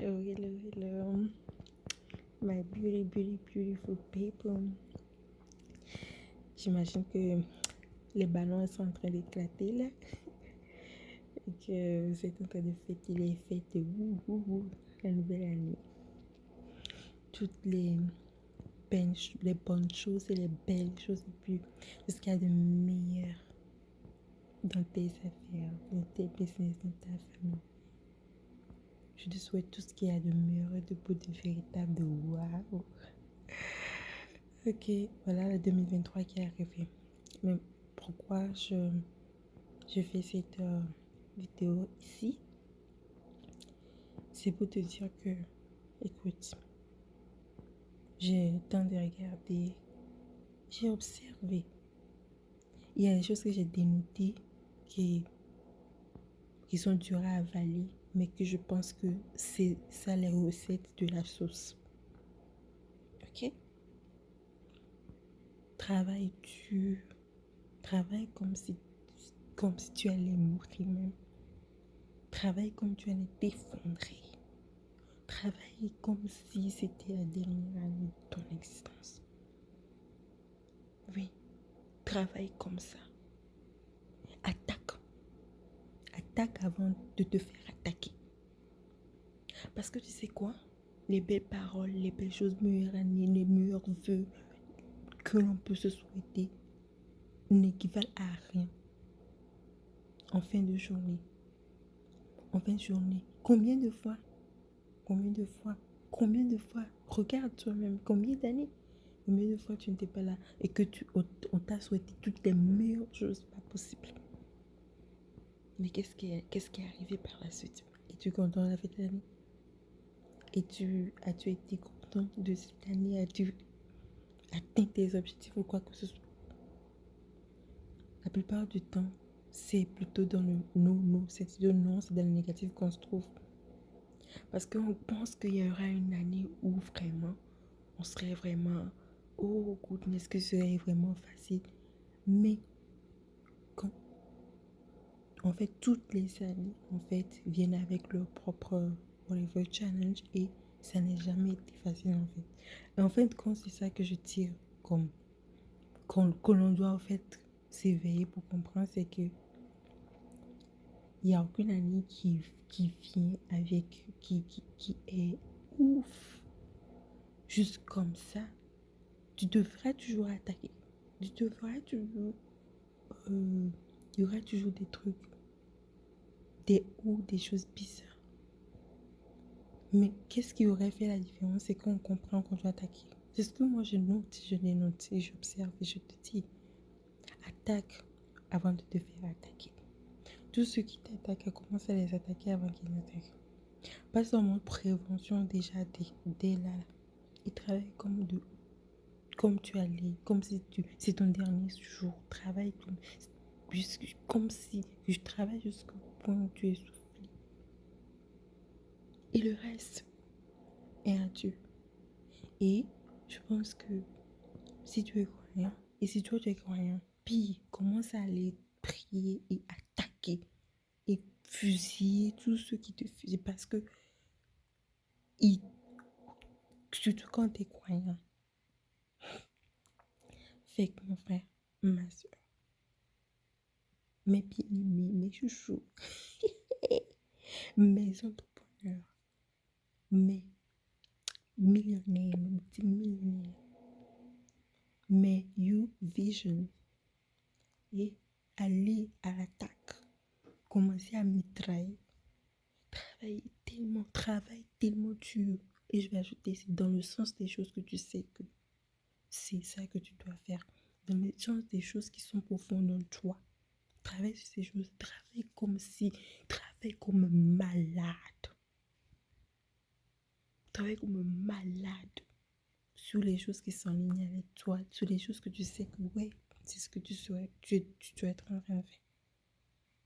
Hello, my beautiful people. J'imagine que les ballons sont en train d'éclater là et que vous êtes en train de fêter les fêtes de la nouvelle année. Toutes les bonnes choses et les belles choses et puis ce qu'il y a de meilleur dans tes affaires, dans tes business, dans ta famille. Je te souhaite tout ce qu'il y a de meilleur et de beau, de véritable, de waouh. Ok, voilà le 2023 qui est arrivé. Mais pourquoi je fais cette vidéo ici? C'est pour te dire que, écoute, j'ai le temps de regarder, j'ai observé. Il y a des choses que j'ai dénotées qui sont dures à avaler, mais que je pense que c'est ça les recettes de la sauce. Ok? Travaille dur, travaille comme si tu allais mourir même. Travaille comme tu allais t'effondrer. Travaille comme si c'était la dernière année de ton existence. Oui, travaille comme ça. Attaque. Attaque avant de te faire attaquer. Parce que tu sais quoi? Les belles paroles, les belles choses, meilleures années, les meilleurs vœux que l'on peut se souhaiter n'équivalent à rien. En fin de journée. En fin de journée. Combien de fois? Regarde toi-même. Combien d'années? Combien de fois tu n'étais pas là et que on t'a souhaité toutes les meilleures choses pas possibles. Mais qu'est-ce qui est arrivé par la suite? Es-tu content de la fête de l'année? As-tu été content de cette année? As-tu atteint tes objectifs ou quoi que ce soit? La plupart du temps, c'est plutôt dans le non, c'est dans le négatif qu'on se trouve. Parce qu'on pense qu'il y aura une année où vraiment, on serait vraiment, oh goodness, que ce serait vraiment facile. Mais en fait, toutes les années, en fait, viennent avec leur propre whatever challenge et ça n'a jamais été facile, en fait. Et en fait, quand c'est ça que je tire comme que l'on doit, en fait, s'éveiller pour comprendre, c'est que il n'y a aucune année qui vient avec, qui est ouf, juste comme ça. Tu devras toujours attaquer. Tu devras toujours, il y aura toujours des trucs, des choses bizarres. Mais qu'est-ce qui aurait fait la différence? C'est qu'on comprend qu'on doit attaquer. C'est ce que moi je note, je l'ai noté, j'observe et je te dis. Attaque avant de te faire attaquer. Tous ceux qui t'attaquent, commence à les attaquer avant qu'ils n'attaquent. Pas seulement prévention déjà dès là. Ils travaillent comme tu allais, comme si c'est ton dernier jour. Travaille comme si je travaille jusqu'au point où tu es soufflé. Et le reste est à Dieu. Et je pense que si tu es croyant, et si toi tu es croyant, puis commence à aller prier et attaquer et fusiller tous ceux qui te fusillent parce que surtout quand tu es croyant, fait que mon frère, ma soeur, mes bien-aimés, mes chouchous, mes entrepreneurs, mes millionnaires, mes multimillionnaires, mes You Vision, et aller à l'attaque, commencer à mitrailler, travaille tellement dur. Et je vais ajouter, c'est dans le sens des choses que tu sais que c'est ça que tu dois faire. Dans le sens des choses qui sont profondes en toi. Travaille sur ces choses. Travaille comme malade. Travaille comme malade sur les choses qui sont en ligne avec toi, sur les choses que tu sais que ouais, c'est ce que tu dois être en train de faire.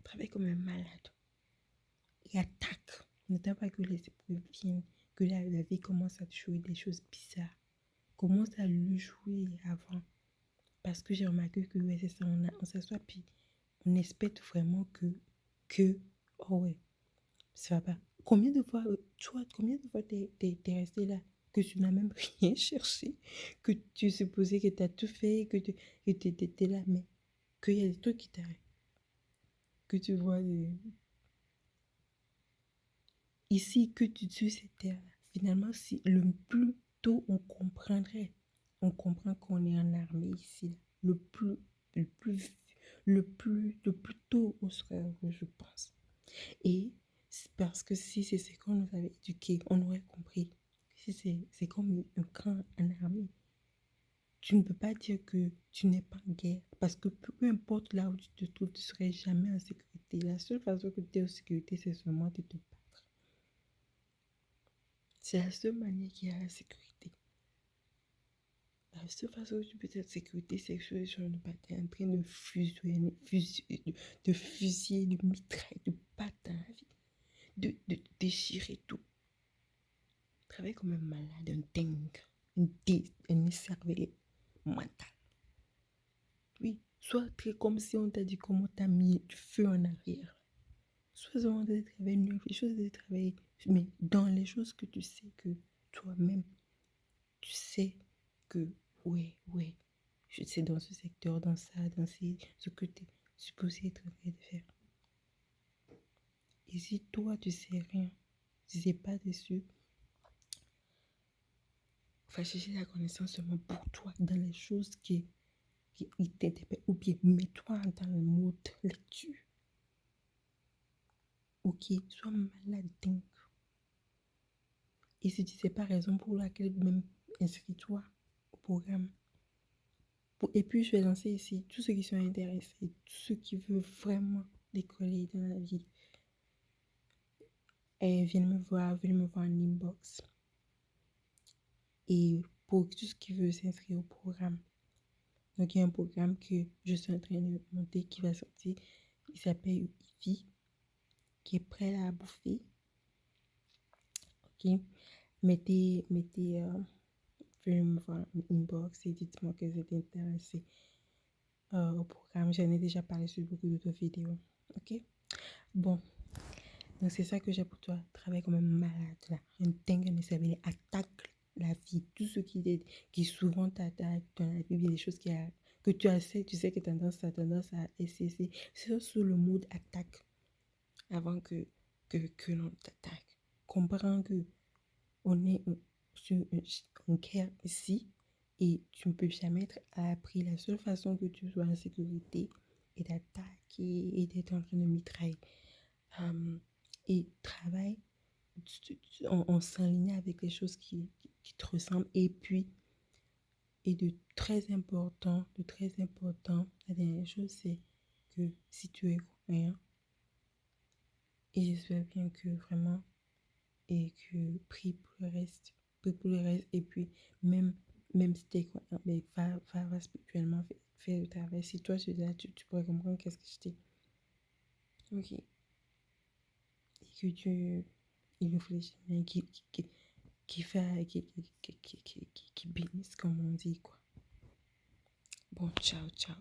Travaille comme un malade. Et attaque. N'attends pas que les épreuves viennent, que la vie commence à te jouer des choses bizarres. Commence à le jouer avant. Parce que j'ai remarqué que ouais, c'est ça, on s'assoit puis on espère vraiment que oh ouais, ça va pas. Combien de fois t'es resté là, que tu n'as même rien cherché, que tu supposais que tu as tout fait, que tu étais là, mais qu'il y a des trucs qui t'arrêtent, que tu vois ici, que tu tues cette terre-là. Finalement, si le plus tôt on comprend qu'on est en armée ici, là, le plus, le plus tôt on sera heureux, je pense. Et c'est parce que si c'est ce qu'on nous avait éduqué, on aurait compris. Si c'est comme un camp en armée, tu ne peux pas dire que tu n'es pas en guerre. Parce que peu importe là où tu te trouves, tu ne serais jamais en sécurité. La seule façon que tu es en sécurité, c'est seulement de te battre. C'est la seule manière qu'il y a la sécurité. La seule façon que tu peux être en sécurité, c'est que tu es en train de fusiller, de mitrailler, de battre dans la vie, de déchirer tout. Travaille comme un malade, un dingue, un écervelé mental. Oui, soit très comme si on t'a dit comment t'as mis du feu en arrière. Soit vraiment de travailler neuf, les choses de travailler, mais dans les choses que tu sais que toi-même, tu sais que, ouais, je sais dans ce secteur, dans ça, dans ce que tu es supposé être en train de faire. Et si toi, tu sais rien, tu sais pas dessus, va chercher la connaissance seulement pour toi, dans les choses qui t'interpellent, ou bien mets-toi dans le mode lecture. Ok, sois malade dingue. Et si tu ne sais pas raison pour laquelle même inscris-toi au programme. Et puis je vais lancer ici tous ceux qui sont intéressés, tous ceux qui veulent vraiment décoller dans la vie. Et viens me voir en inbox. Et pour tout ce qui veut s'inscrire au programme. Donc il y a un programme que je suis en train de monter qui va sortir. Il s'appelle IFI, qui est prêt à bouffer. Ok. Venez me voir en inbox et dites-moi que vous êtes intéressé au programme. J'en ai déjà parlé sur beaucoup d'autres vidéos. Ok? Bon. Donc, c'est ça que j'ai pour toi. Travaille comme un malade, là. Un dingue, un cerveau. Attaque la vie. Tout ce qui souvent t'attaque dans la vie, il y a des choses que tu sais que tu as tendance à essayer. C'est sur le mode attaque avant que l'on t'attaque. Comprends que on est sur une guerre ici et tu ne peux jamais être à l'abri. La seule façon que tu sois en sécurité est d'attaquer et d'être en train de mitrailler. Et travaille en s'alignant avec les choses qui te ressemblent. Et puis, et de très important, la dernière chose, c'est que si tu es croyant, et j'espère bien que vraiment, et que prie pour le reste, et puis même si tu es croyant, mais va spirituellement, fais le travail. Si toi, tu es là, tu pourrais comprendre qu'est-ce que je dis. Ok. Et que tu il réfléchit bien, qui bénisse, comme on dit, quoi. Bon, ciao, ciao.